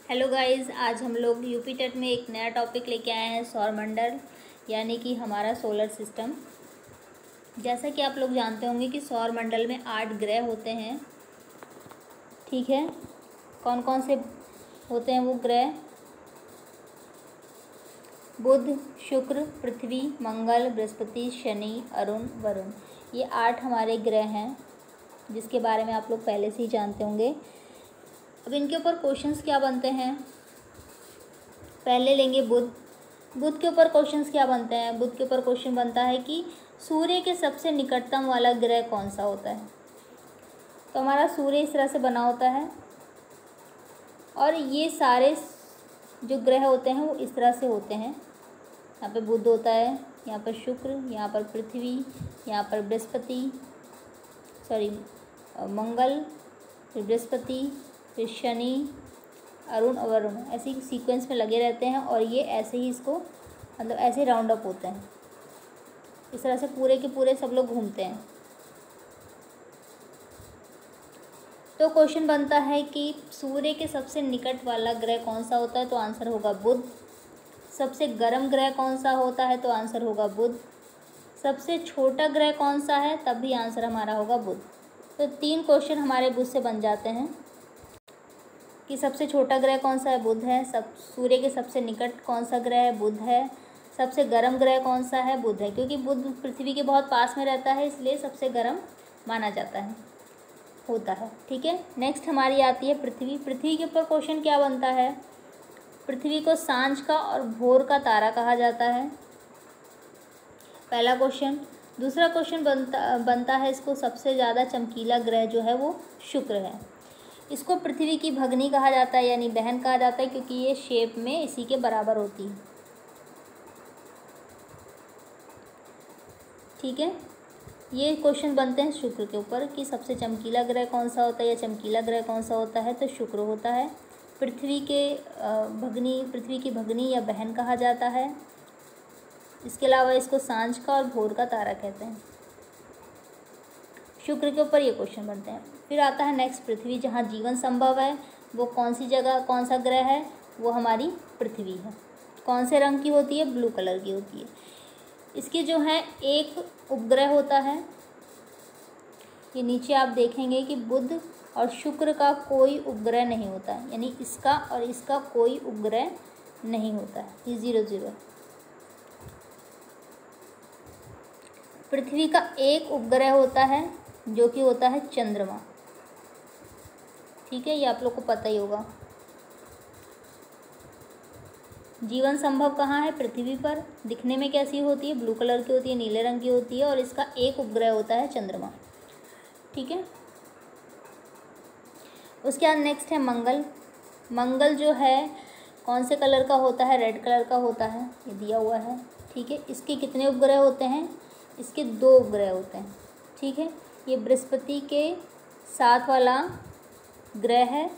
Hello guys, आज हम लोग यूपी टेट में एक नया टॉपिक लेके आए हैं, सौरमंडल यानी कि हमारा सोलर सिस्टम। जैसा कि आप लोग जानते होंगे कि सौरमंडल में 8 ग्रह होते हैं। ठीक है, कौन कौन से होते हैं वो ग्रह? बुध, शुक्र, पृथ्वी, मंगल, बृहस्पति, शनि, अरुण, वरुण। ये 8 हमारे ग्रह हैं जिसके बारे में आप लोग पहले से ही जानते होंगे। अब इनके ऊपर क्वेश्चंस क्या बनते हैं, पहले लेंगे बुध। बुध के ऊपर क्वेश्चंस क्या बनते हैं? बुध के ऊपर क्वेश्चन बनता है कि सूर्य के सबसे निकटतम वाला ग्रह कौन सा होता है। तो हमारा सूर्य इस तरह से बना होता है और ये सारे जो ग्रह होते हैं वो इस तरह से होते हैं। यहाँ पे बुध होता है, यहाँ पर शुक्र, यहाँ पर पृथ्वी, यहाँ पर मंगल, फिर बृहस्पति, फिर शनि, अरुण और वरुण, ऐसे ही सीक्वेंस में लगे रहते हैं और ये ऐसे ही इसको मतलब ऐसे राउंड अप होते हैं। इस तरह से पूरे के पूरे सब लोग घूमते हैं। तो क्वेश्चन बनता है कि सूर्य के सबसे निकट वाला ग्रह कौन सा होता है, तो आंसर होगा बुध। सबसे गर्म ग्रह कौन सा होता है, तो आंसर होगा बुध। सबसे छोटा ग्रह कौन सा है, तब भी आंसर हमारा होगा बुध। तो 3 क्वेश्चन हमारे बुध से बन जाते हैं कि सबसे छोटा ग्रह कौन सा है, बुध है। सूर्य के सबसे निकट कौन सा ग्रह है, बुध है। सबसे गर्म ग्रह कौन सा है, बुध है, क्योंकि बुध पृथ्वी के बहुत पास में रहता है, इसलिए सबसे गर्म माना जाता है, होता है। ठीक है, नेक्स्ट हमारी आती है पृथ्वी। पृथ्वी के ऊपर क्वेश्चन क्या बनता है? पृथ्वी को सांझ का और भोर का तारा कहा जाता है, पहला क्वेश्चन। दूसरा क्वेश्चन बनता है इसको सबसे ज़्यादा चमकीला ग्रह जो है वो शुक्र है। इसको पृथ्वी की भगनी कहा जाता है यानी बहन कहा जाता है, क्योंकि ये शेप में इसी के बराबर होती है। ठीक है, ये क्वेश्चन बनते हैं शुक्र के ऊपर कि सबसे चमकीला ग्रह कौन सा होता है या चमकीला ग्रह कौन सा होता है, तो शुक्र होता है। पृथ्वी की भगनी या बहन कहा जाता है। इसके अलावा इसको सांझ का और भोर का तारा कहते हैं। शुक्र के ऊपर ये क्वेश्चन बनते हैं। फिर आता है नेक्स्ट पृथ्वी, जहाँ जीवन संभव है। वो कौन सी जगह, कौन सा ग्रह है? वो हमारी पृथ्वी है। कौन से रंग की होती है? ब्लू कलर की होती है। इसकी जो है एक उपग्रह होता है। ये नीचे आप देखेंगे कि बुध और शुक्र का कोई उपग्रह नहीं होता है, यानी इसका और इसका कोई उपग्रह नहीं होता है, ये 0-0। पृथ्वी का एक उपग्रह होता है जो कि होता है चंद्रमा। ठीक है, ये आप लोग को पता ही होगा। जीवन संभव कहाँ है? पृथ्वी पर। दिखने में कैसी होती है? ब्लू कलर की होती है, नीले रंग की होती है और इसका एक उपग्रह होता है चंद्रमा। ठीक है, उसके बाद नेक्स्ट है मंगल। मंगल जो है कौन से कलर का होता है? रेड कलर का होता है, ये दिया हुआ है। ठीक है, इसके कितने उपग्रह होते हैं? इसके 2 उपग्रह होते हैं। ठीक है, ये बृहस्पति के साथ वाला ग्रह है।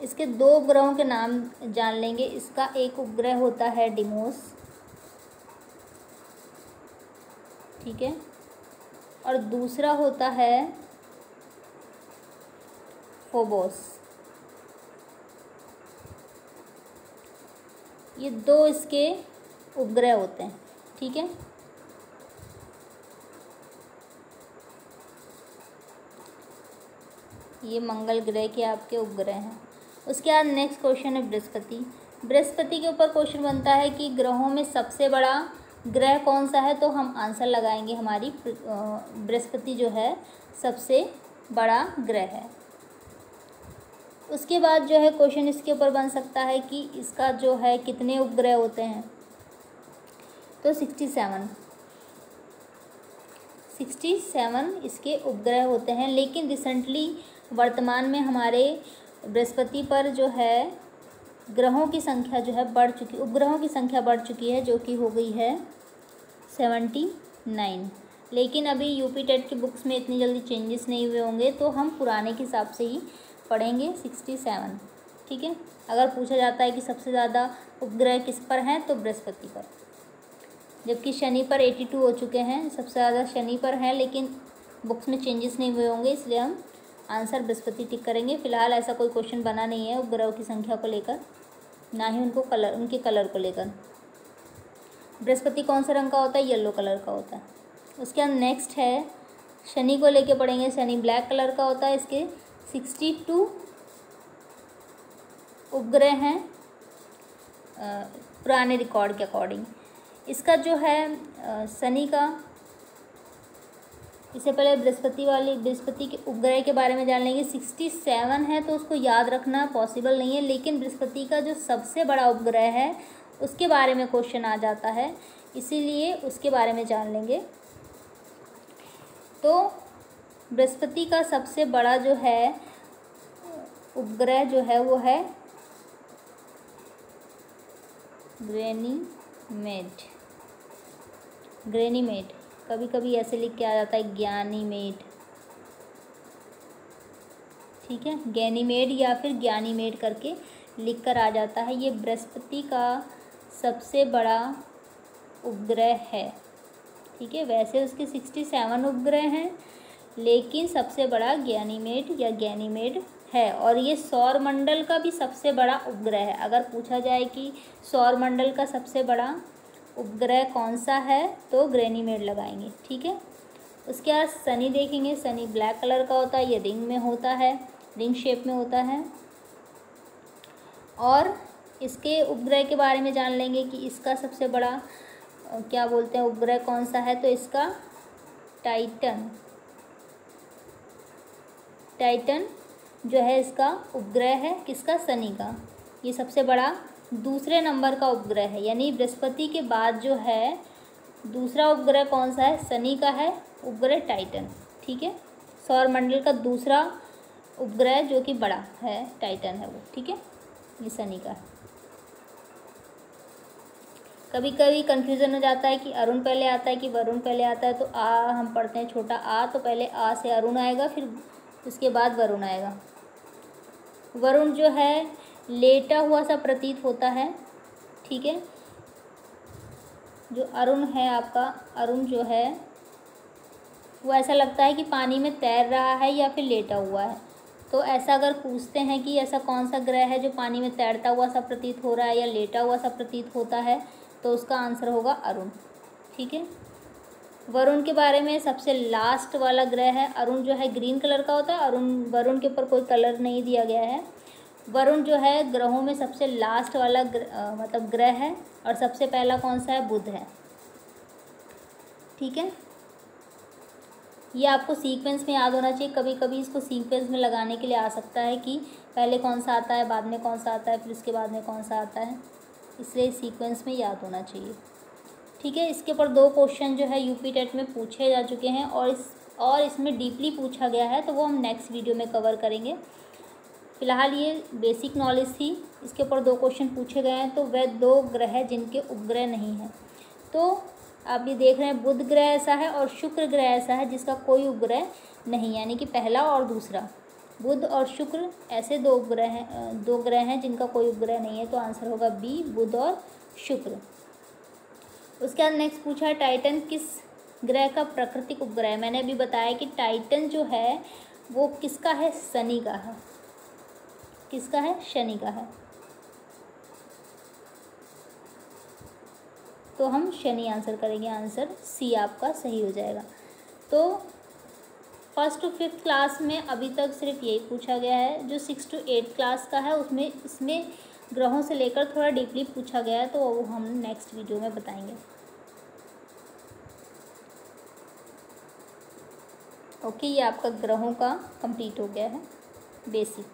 इसके 2 उपग्रहों के नाम जान लेंगे। इसका एक उपग्रह होता है डिमोस, ठीक है, और दूसरा होता है फोबोस। ये 2 इसके उपग्रह होते हैं। ठीक है, ये मंगल ग्रह के आपके उपग्रह हैं। उसके बाद नेक्स्ट क्वेश्चन है बृहस्पति। बृहस्पति के ऊपर क्वेश्चन बनता है कि ग्रहों में सबसे बड़ा ग्रह कौन सा है, तो हम आंसर लगाएंगे हमारी बृहस्पति जो है सबसे बड़ा ग्रह है। उसके बाद जो है क्वेश्चन इसके ऊपर बन सकता है कि इसका जो है कितने उपग्रह होते हैं, तो 67 इसके उपग्रह होते हैं। लेकिन रिसेंटली वर्तमान में हमारे बृहस्पति पर जो है ग्रहों की संख्या जो है उपग्रहों की संख्या बढ़ चुकी है, जो कि हो गई है 79। लेकिन अभी यूपी टेट की बुक्स में इतनी जल्दी चेंजेस नहीं हुए होंगे, तो हम पुराने के हिसाब से ही पढ़ेंगे 67। ठीक है, अगर पूछा जाता है कि सबसे ज़्यादा उपग्रह किस पर हैं, तो बृहस्पति पर। जबकि शनि पर 82 हो चुके हैं, सबसे ज़्यादा शनि पर हैं, लेकिन बुक्स में चेंजेस नहीं हुए होंगे, इसलिए हम आंसर बृहस्पति टिक करेंगे। फिलहाल ऐसा कोई क्वेश्चन बना नहीं है उपग्रहों की संख्या को लेकर, ना ही उनके कलर को लेकर। बृहस्पति कौन सा रंग का होता है? येलो कलर का होता है। उसके बाद नेक्स्ट है शनि को लेके पढ़ेंगे। शनि ब्लैक कलर का होता है। इसके 62 उपग्रह हैं पुराने रिकॉर्ड के अकॉर्डिंग। इसका जो है शनि का, इससे पहले बृहस्पति के उपग्रह के बारे में जान लेंगे। 67 है तो उसको याद रखना पॉसिबल नहीं है, लेकिन बृहस्पति का जो सबसे बड़ा उपग्रह है उसके बारे में क्वेश्चन आ जाता है, इसीलिए उसके बारे में जान लेंगे। तो बृहस्पति का सबसे बड़ा जो है उपग्रह जो है वो है ग्रेनीमेड। कभी कभी ऐसे लिख के आ जाता है ज्ञानीमेड, ठीक है, गैनीमेड या फिर ज्ञानीमेड करके लिख कर आ जाता है। ये बृहस्पति का सबसे बड़ा उपग्रह है, ठीक है। वैसे उसके 67 उपग्रह हैं, लेकिन सबसे बड़ा गैनीमेड है। और ये सौर मंडल का भी सबसे बड़ा उपग्रह है। अगर पूछा जाए कि सौर मंडल का सबसे बड़ा उपग्रह कौन सा है तो गैनीमेड लगाएंगे, ठीक है। उसके बाद शनि देखेंगे। शनि ब्लैक कलर का होता है, ये रिंग में होता है, रिंग शेप में होता है। और इसके उपग्रह के बारे में जान लेंगे कि इसका सबसे बड़ा क्या बोलते हैं उपग्रह कौन सा है, तो इसका टाइटन जो है इसका उपग्रह है। किसका? शनि का। ये सबसे बड़ा दूसरे नंबर का उपग्रह है, यानी बृहस्पति के बाद जो है दूसरा उपग्रह कौन सा है? शनि का है उपग्रह टाइटन, ठीक है। सौरमंडल का दूसरा उपग्रह जो कि बड़ा है टाइटन है वो, ठीक है, ये शनि का है। कभी कभी कन्फ्यूज़न हो जाता है कि अरुण पहले आता है कि वरुण पहले आता है, तो हम पढ़ते हैं छोटा आ, तो पहले आ से अरुण आएगा, फिर उसके बाद वरुण आएगा। वरुण जो है लेटा हुआ सा प्रतीत होता है, ठीक है। जो अरुण है आपका, अरुण जो है वो ऐसा लगता है कि पानी में तैर रहा है या फिर लेटा हुआ है। तो ऐसा अगर पूछते हैं कि ऐसा कौन सा ग्रह है जो पानी में तैरता हुआ सा प्रतीत हो रहा है या लेटा हुआ सा प्रतीत होता है, तो उसका आंसर होगा अरुण, ठीक है। वरुण के बारे में सबसे लास्ट वाला ग्रह है। अरुण जो है ग्रीन कलर का होता है। वरुण के ऊपर कोई कलर नहीं दिया गया है। वरुण जो है ग्रहों में सबसे लास्ट वाला मतलब ग्रह है। और सबसे पहला कौन सा है? बुध है, ठीक है। ये आपको सीक्वेंस में याद होना चाहिए। कभी कभी इसको सीक्वेंस में लगाने के लिए आ सकता है कि पहले कौन सा आता है, बाद में कौन सा आता है, फिर उसके बाद में कौन सा आता है, इसलिए सीक्वेंस में याद होना चाहिए, ठीक है। इसके ऊपर 2 क्वेश्चन जो है यूपी टेट में पूछे जा चुके हैं और इसमें डीपली पूछा गया है, तो वो हम नेक्स्ट वीडियो में कवर करेंगे। फिलहाल ये बेसिक नॉलेज थी। इसके ऊपर 2 क्वेश्चन पूछे गए हैं, तो वह 2 ग्रह जिनके उपग्रह नहीं हैं। तो आप ये देख रहे हैं बुध ग्रह ऐसा है और शुक्र ग्रह ऐसा है जिसका कोई उपग्रह नहीं, यानी कि पहला और दूसरा। बुध और शुक्र ऐसे 2 ग्रह हैं जिनका कोई उपग्रह नहीं है, तो आंसर होगा बी, बुध और शुक्र। उसके बाद नेक्स्ट पूछा है टाइटन किस ग्रह का प्राकृतिक उपग्रह है। मैंने अभी बताया कि टाइटन जो है वो किसका है? शनि का है। किसका है? शनि का है। तो हम शनि आंसर करेंगे। आंसर सी आपका सही हो जाएगा। तो 1st to 5th क्लास में अभी तक सिर्फ यही पूछा गया है। जो 6th to 8th क्लास का है उसमें इसमें ग्रहों से लेकर थोड़ा डीपली पूछा गया है, तो वो हम नेक्स्ट वीडियो में बताएंगे। ओके, ये आपका ग्रहों का कंप्लीट हो गया है बेसिक।